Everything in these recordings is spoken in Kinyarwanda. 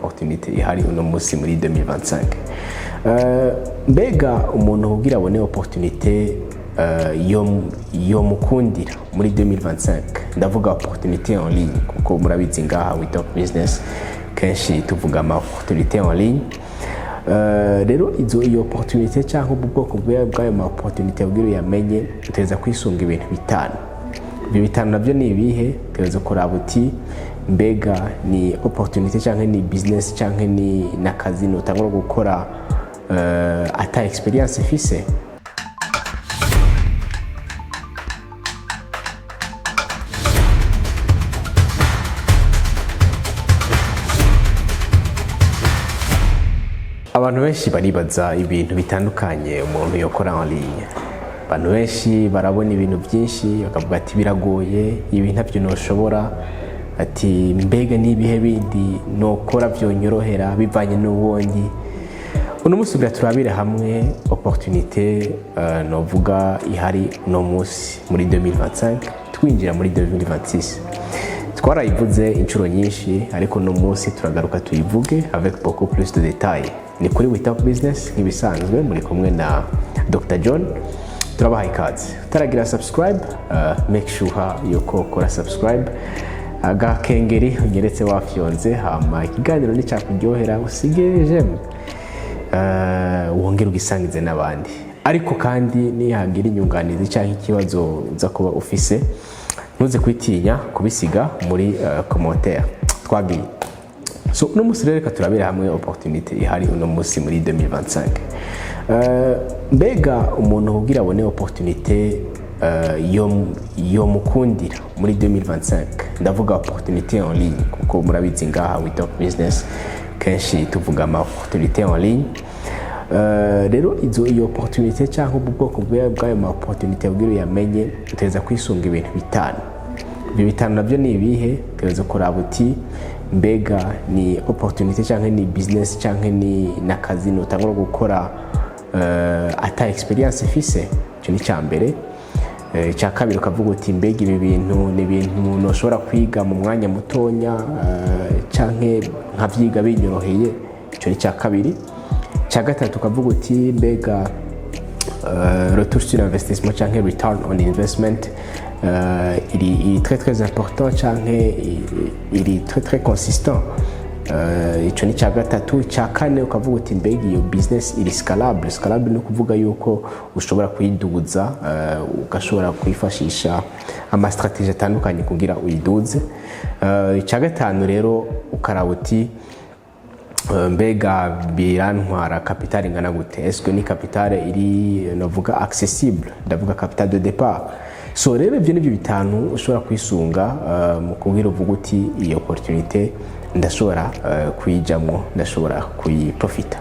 opportunité ihari uno munsi muri 2025. Mbega umuntu kugira abone opportunité yo mukundira muri 2025, ndavuga opportunité en ligne kuko murabizi ngaha with top business kenshi tuvuga ama opportunité en ligne. Rero iyo opportunité cyangwa ubwoko bw'ayo ma opportunité kugira uyamenye uteza kwisunga ibintu bitanu. Ibi bitanu nabyo ni ibihe? Teza kuraba uti mbega ni opportunité cyangwa ni business cyangwa ni nakazi notangura gukora ata experience ifise. Abantu benshi baribaza ibintu bitandukanye umuntu yokora en ligne. Abantu benshi barabona ibintu byinshi bakavuga ati biragoye, ibi ntavyo noshobora, ati mbega nibihe bindi nokora byonyorohera bivanye n'ubundi. Uno munsi turabira hamwe opportunité novuga ihari no munsi muri 2025 twinjira muri 2026. Twarayivuze inshuro nyinshi ariko no munsi turagaruka tuyivuge avec beaucoup plus de détails. Ni kuri with top business nk'ibisanzwe muri kumwe na Dr. John. Turabaha ikaze. Utaragira subscribe, make sure yuko ukora subscribe. Agakengeri unyeretse wafyonze, hama ikiganiro ni cyakuryohera usige j'aime. Wongera ugisangize n'abandi. Ariko kandi nihagira inyunganizi cyangwa ikibazo uza kuba ufise, ntuze kwitinya kubisiga muri commentaire. Twagiye. So uno munsi reka turabira hamwe opportunité ihari uno munsi muri 2025. Mbega umuntu kugira abone opportunité yo mukundira muri 2025, ndavuga opportunité en ligne kuko murabizi ngaha with top business kenshi tuvuga ama opportunité en ligne. Rero iyo opportunité cyangwa ubwoko bw'ayo ma opportunité kugira uyamenye uteza kwisunga ibintu bitanu. Ibi bitanu nabyo ni ibihe? Teza kuraba uti mbega ni opportunité cyangwa ni business cyangwa ni nakazi notangura gukora ata experience ifise. Cyo ni cyambere. Cya kabiri ukavuga uti mbega ibi bintu ni ibintu noshobora kwiga mu mwanya mutonya cyangwa nkavyiga binyoroheye. Cyo ni cya kabiri. Cya gatatu ukavuga uti mbega retour sur investissement cyangwa return on investment il est très important cyangwa il est très consistant. Ico ni cya gatatu. Cya kane ukavuga uti mbega iyo business iri scalable. Scalable no kuvuga yuko ushobora kuyiduza, ugashobora kwifashisha ama strategie atandukanye kugira uyiduze. Cya gatanu rero ukaraba uti mbega birantwara capital ingana gute? Est-ce ni capital iri navuga accessible, ndavuga capital de départ. So rero ibyo nibyo bitanu ushobora kwisunga mu kugira uvuga uti iyi opportunité ndashobora kuyijamwo, ndashobora kuyiprofita.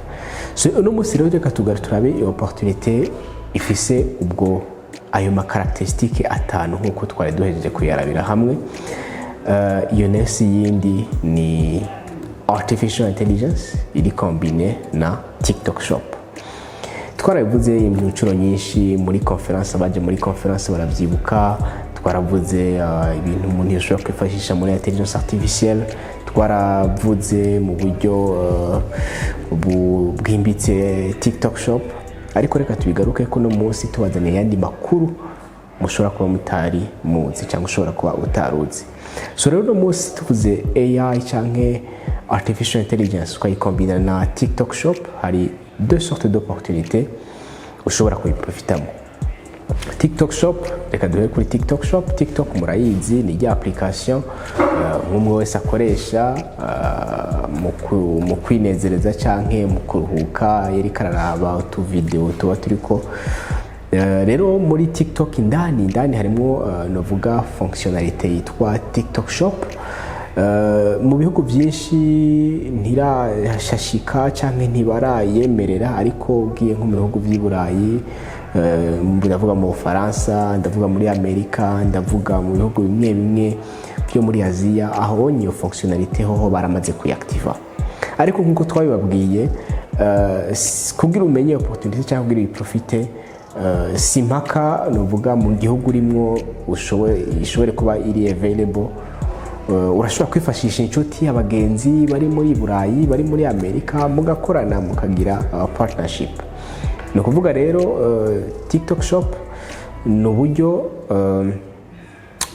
So uno munsi rero reka turabe iyo opportunité ifise ubwo ayo ma caractéristiques atanu nkuko twari duhejeje kuyarabira hamwe. Iyo nesi yindi ni artificial intelligence iri combine na TikTok shop. Twaravuze inshuro nyinshi muri conference, abaje muri conference baravyibuka. Twaravuze ibintu umuntu yashobora kwifashisha muri intelligence artificielle. Twaravuze mu buryo bwimbitse TikTok shop. Ariko reka tubigaruke ko no munsi tubazaniye yandi makuru mushobora kuba mutari muzi cyangwa ushobora kuba utaruzi. So rero no munsi tuvuze AI cyangwa artificial intelligence ukayikombina na TikTok shop, hari deux sortes d'opportunités ushobora kuyiprofitamo. TikTok shop, reka duhere kuri TikTok shop. TikTok murayizi ni ya application umwe wese akoresha mu kwinezereza cyangwa mu kuruhuka, yeri kararaba utu video tuba turiko. Rero muri TikTok indani harimo novuga fonctionnalité yitwa TikTok shop. Mu bihugu byinshi ntirashashika cyangwa ntibarayemerera, ariko ugiye nko mu bihugu by'i Burayi, ndavuga mu Faransa, ndavuga muri Amerika, ndavuga mu bihugu bimwe byo muri Aziya, aho niyo fonctionnalité ho baramaze kuyactiva. Ariko nkuko twabibabwiye, kugira umenye opportunité cyangwa kugira profite, simpaka novuga mu gihugu urimo ishobore kuba iri available urashobora kwifashisha inshuti abagenzi bari muri Burayi bari muri Amerika mugakorana mukagira partnership. Ni ukuvuga rero TikTok shop ni uburyo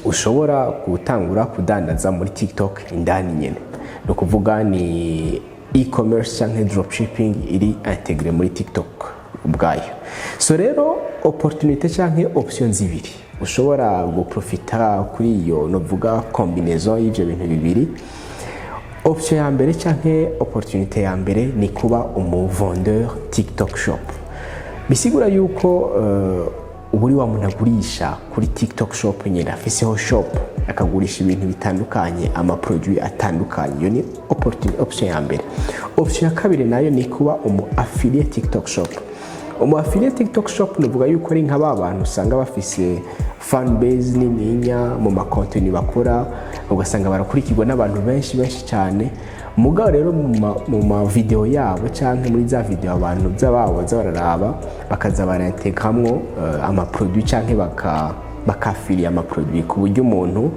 ushobora gutangura kudandaza muri TikTok indani nyene. Ni ukuvuga ni e-commerce cyangwa dropshipping iri integre muri TikTok ubwayo. So rero opportunité cyangwa options zibiri ushobora guprofita kuri iyo novuga combinaison y'ivyo bintu bibiri. Option ya mbere cyangwa opportunité ya mbere ni kuba vendeur TikTok shop. Bisigura yuko uburi wa muntu agurisha kuri TikTok shop nyine afiseho shop akagurisha ibintu bitandukanye ama produit atandukanye. Iyo ni option ya mbere. Option ya kabiri nayo ni kuba affiliate TikTok shop. Affiliate TikTok shop nuvuga yuko ari nk'aba abantu usanga bafise fan base nininya mu makonteni bakora, ugasanga barakurikirwa n'abantu benshi cyane. Mugabo rero mu video yabo cyangwa muri za video abantu by'ababo bararaba bakaza baratekamwo ama produit cyangwa bakafilia ama produit ku buryo umuntu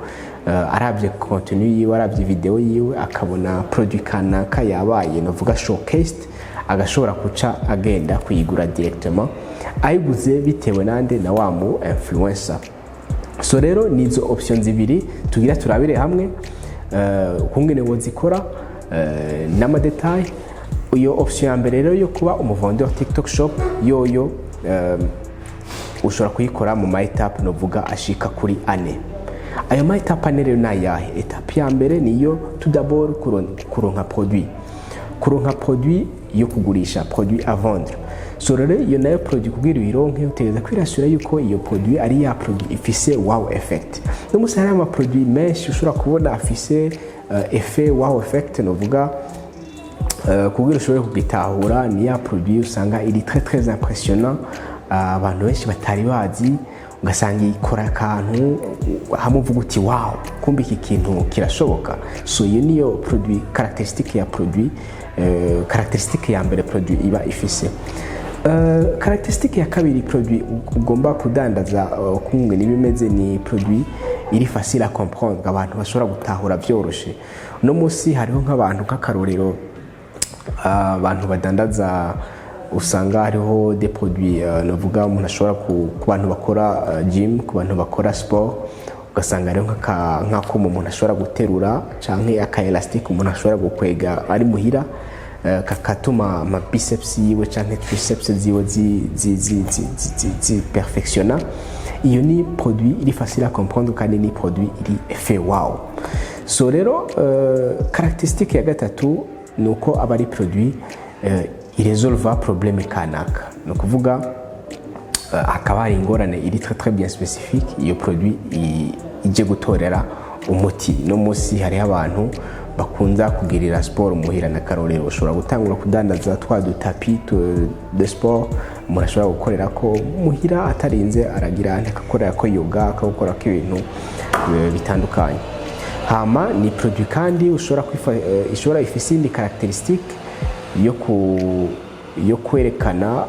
arabye contenu yiwe arabye video yiwe akabona produit kanaka yabaye novuga showcased agashobora kuca agenda kuyigura directement ayiguze bitewe nande na wa mu influencer. So rero nizo options zibiri tugira turabire hamwe kungene wozikora n'ama detail. Iyo option ya mbere rero yo kuba vendeur TikTok shop yoyo ushobora kuyikora mu ma etape novuga ashika kuri ane. Ayo ma etape ane rero nayahe? Etape ya mbere niyo tout d'abord kuronka produit yo kugurisha, produit à vendre. So rero iyo nayo produit kugira uyironke utegeza kwirasura yuko iyo produit ari ya produit ifise wow effect. No musara ama produit menshi ushobora kubona afise effet wow effect novuga kugira ushobore kugitahura ni ya produit usanga iri très impressionnant, abantu benshi batari bazi, ugasanga ikora akantu hamuvuga uti wow kumbe iki kintu kirashoboka. So iyo niyo produit caractéristique ya produit, caractéristique ya mbere produit iba ifise. Caractéristique ya kabiri produit ugomba kudandaza kumwe nibimeze ni produit iri facile à comprendre, abantu bashobora gutahura byoroshe. No musi hariho nk'abantu nk'akarorero abantu badandaza usanga hariho des produits novuga umuntu ashobora ku bantu bakora gym, ku bantu bakora sport, ugasanga hariho nk'ako umuntu ashobora guterura canke aka elastic umuntu ashobora gukwega ari muhira kakatuma ama biceps yiwe canke triceps ziwe zi perfectiona. Iyo ni produit iri facile à comprendre kandi ni produit iri effet wow. So rero caractéristique ya gatatu nuko aba ari produit iresolva problème kanaka. No kuvuga akaba ari ingorane iri très bien spécifique iyo produit ije gutorera umuti. No musi hari abantu bakunza kugirira sport muhira na karorero, ushobora gutangura kudandaza twa dutapi de sport umuntu ashobora gukorera ko muhira atarinze aragira akakorera ko yoga akakora ko ibintu bitandukanye. Hama ni produit kandi ushobora ifise indi caractéristique yo kwerekana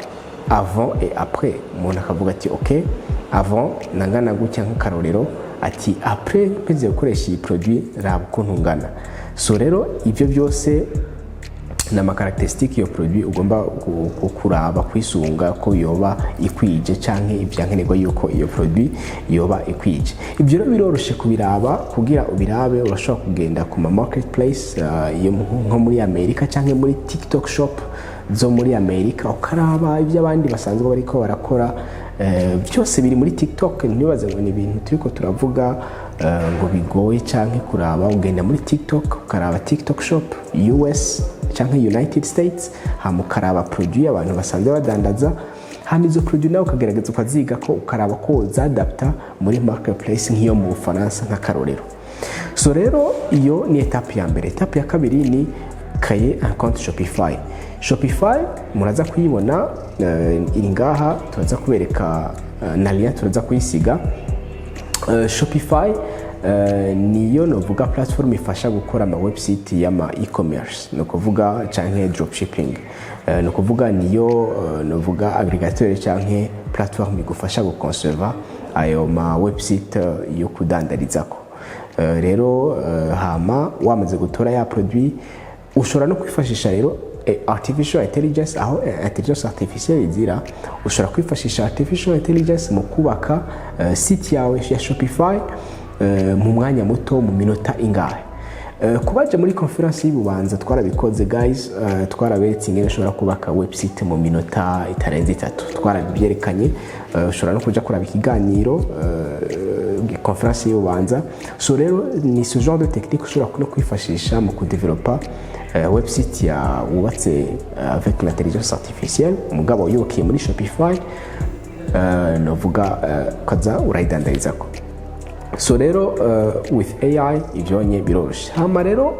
avant et après. Umuntu akavuga ati ok avant nangana gutya nk'akarorero, ati après peze gukoresha iyi produit raba ukuntu ngana. So rero ivyo byose na ma caractéristique yo produit ugomba kuraba kwisunga ko yoba ikwije canke ivyankenerwa yuko iyo produit yoba ikwije. Ivyo rero biroroshe kubiraba, kugira ubirabe urashobora kugenda ku ma marketplace yo nko muri Amerika canke muri TikTok shop zo muri Amerika ukaraba ivyo abandi basanzwe bariko barakora. Byose biri muri TikTok. Ntibaze ngo ni ibintu turiko turavuga ngo bigoye canke kuraba. Ugenda muri TikTok ukaraba TikTok shop US canke United States, hama ukaraba produit abantu basanzwe badandaza, hama izo produit nawe ukagerageza ukaziga ko ukaraba ko zadapta muri marketplace nk'iyo mu Bufaransa nk'akarorero. So rero iyo ni etape ya mbere. Etape ya kabiri ni créer un compte Shopify. Shopify muraza kuyibona iri ngaha, turaza kubereka na lien turaza kuyisiga. Shopify niyo novuga platform ifasha gukora ama website y'ama e-commerce, no kuvuga canke dropshipping. No kuvuga niyo novuga aggregateur canke platform igufasha gukonserva ayo ma website yo kudandarizako. rero hama wamaze gutora ya produit ushobora no kwifashisha rero artificial intelligence, aho intelligence artificielle izira ushobora kwifashisha artificial intelligence mu kubaka site yawe ya Shopify mu mwanya muto, mu minota ingahe. Kubaje muri conference y'Ibubanza twarabikoze guys, twarabetse ingene ushobora kubaka website mu minota itarenze 3, twarabyerekanye. Ushobora no kuja kuraba ikiganiro conference y'Ibubanza. So rero ni ce genre de technique ushobora no kwifashisha mu kudevelopa website ya wubatse avec l'intelligence artificielle, umugabo yubakiye muri Shopify, novuga kaza urayidandarizako. So rero with AI ivyonye biroshe. Hama rero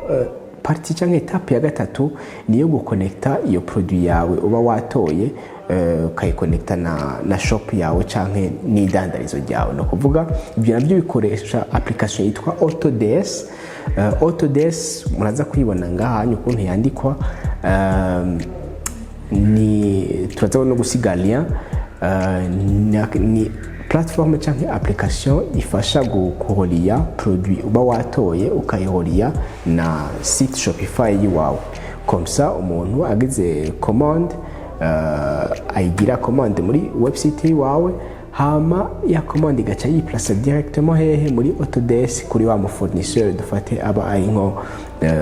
parti canke etape ya gatatu niyo guconnecta iyo produit yawe uba watoye, ukayiconnecta na shop yawe canke n'idandarizo ryawe. No kuvuga ibyo nabyo bikoresha application yitwa AutoDS. AutoDS muraza kuyibona ngaha ukuntu yandikwa, ni turaza no gusiga lien, ni plateforme canke application ifasha gukoria produit uba watoye ukayihoria na site Shopify yiwawe. Comme ça umuntu agize commande, ayigira commande muri website yiwawe, hama ya commande igaca yiplace directement hehe muri AutoDS kuri wa mu fournisseur dufate aba ari nko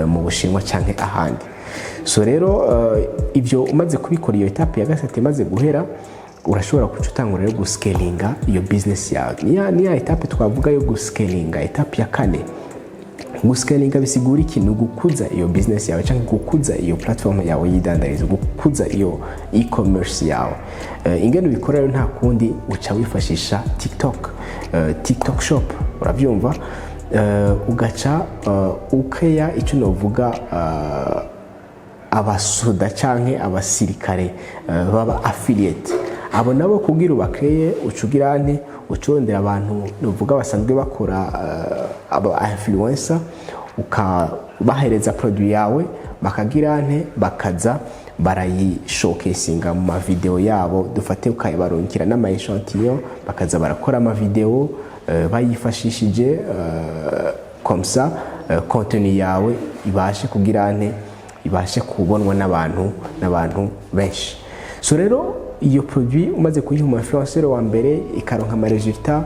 mu Bushinwa canke ahandi. So rero ivyo umaze kubikora iyo etape ya gatatu imaze guhera, urashobora kucutangura rero guscalinga iyo business yawe. Ni ya etape twavuga yo guscalinga. Etape ya kane, guscalinga bisigura ikintu gukuza iyo business yawe cyangwa gukuza iyo platform yawe yidandarizo, gukuza iyo e-commerce yawe. Ingene ubikora rero nta kundi uca wifashisha TikTok shop, uravyumva. Ugaca ukeya icyo novuga abasoda canke abasirikare baba affiliate. Abo nabo kugira ubakeye ucugira nte ucurondera abantu novuga basanzwe bakora aba influencer, ukabahereza produit yawe bakagira nte bakaza barayishowcasinga mu ma video yabo, dufate ukayibarunkira n'ama echantillon bakaza barakora ama video bayifashishije, comme ça contenu yawe ibashe kugira nte ibashe kubonwa n'abantu benshi. So rero iyo produit umaze kuyiha umu influencer wa mbere ikaronka ama resultat,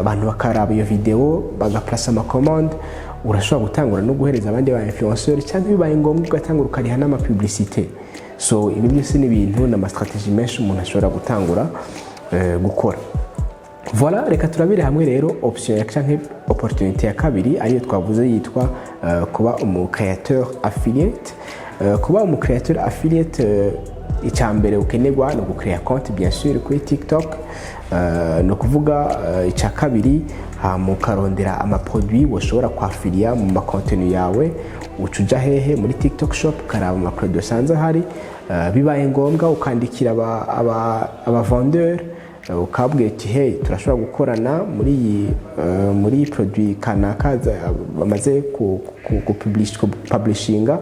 abantu bakaraba iyo video bagaplace ama commande, urashobora gutangura no guhereza abandi ba influencer cyangwa bibaye ngombwa ugatangura ukariha n'ama publicité. So ibi byose ni ibintu na strategy menshi umuntu ashobora gutangura gukora. Voilà, reka turabire hamwe rero option ya canke opportunité ya kabiri ariyo twavuze yitwa kuba umu createur affiliate. Kuba umu createur affiliate, icyambere ukenerwa no gucreate compte bien sûr kuri TikTok, no kuvuga icya kabiri mukarondera ama produit washobora kwafilia mu contenu yawe, ucuja hehe muri TikTok shop karaba ama produit sanza hari, bibaye ngombwa ukandikira aba vendeur ukabwira ati hey turashobora gukorana muri produit kanaka bamaze ku publishinga.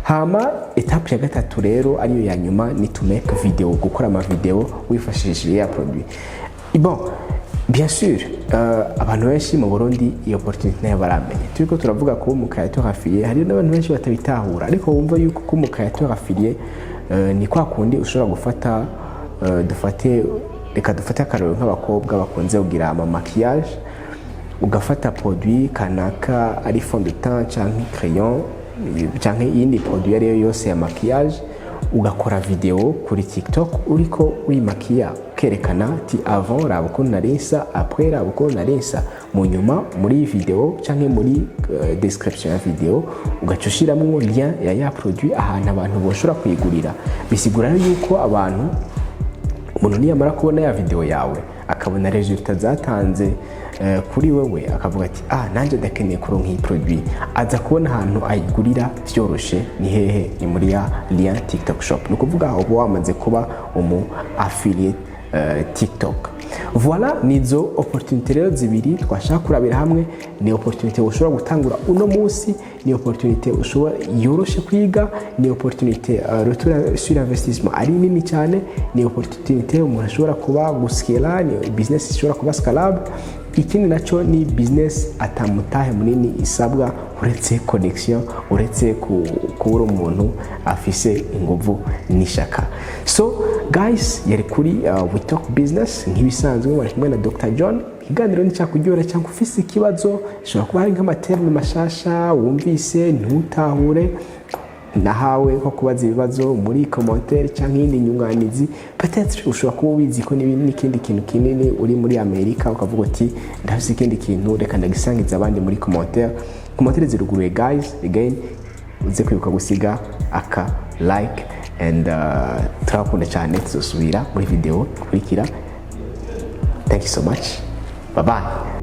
Hama etape ya gatatu rero ariyo ya nyuma ni to make video, gukora ama video wifashishije ya produit. Bon, bien sûr abantu benshi mu Burundi iyo opportunity nayo baramenye. Turiko turavuga ko mu createur affilié hari n'abantu benshi batabitahura, ariko wumva yuko ko mu createur affilié ni kwa kundi ushobora gufata reka dufate akarero nk'abakobwa bakunze kugira ama maquillage, ugafata produit kanaka ari fond de teint canke crayon canke yindi produit ariyo yose ya maquillage, ugakora video kuri TikTok uriko wimakiya kerekana ati avant raba ukuntu narinsa, après raba ukuntu narinsa. Mu nyuma muri video canke muri description ya video ugacushiramo lien ya produit ahantu abantu boshobora kuyigurira. Bisigura yuko umuntu niyamara kubona ya video yawe akabona resultat zatanze kuri wewe, akavuga ati nanje ndakeneye kuronka iyi produit, aza kubona ahantu ayigurira byoroshe. Ni hehe? Ni muri ya lien TikTok shop. Nukuvuga aho wamaze kuba umu affiliate TikTok. Voilà, nizo opportunité rero zibiri twashaka kurabira hamwe. Ni opportunité ushobora gutangura uno munsi, ni opportunité ushobora yoroshe kwiga, ni opportunité retour sur investissement ari nini cyane, ni opportunité umuntu ashobora kuba guscale, ni business ishobora kuba scalable. ikindi naco ni business atamutahe munini isabwa uretse connection, uretse kubura umuntu afise inguvu n'ishaka. So guys, yari kuri We Talk Business nk'ibisanzwe wari kumwe na Dr. John. Ikiganiro ni cyakuryohera cyangwa ufise ikibazo, ushobora kuba hari nk'amaterme mashasha wumvise ntutahure, nahawe ko kubaza ibibazo muri commentaire cyangwa indi nyunganizi. Peut-être ushobora kuba ubizi ko n'ikindi kintu kinini uri muri Amerika ukavuga ati ndafise ikindi kintu reka ndagisangiza abandi muri commentaire. Commentaire ziruguruye guys, again uze kwibuka gusiga aka like and turakunda cyane, tuzosubira muri video ikurikira. Thank you so much. Bye bye.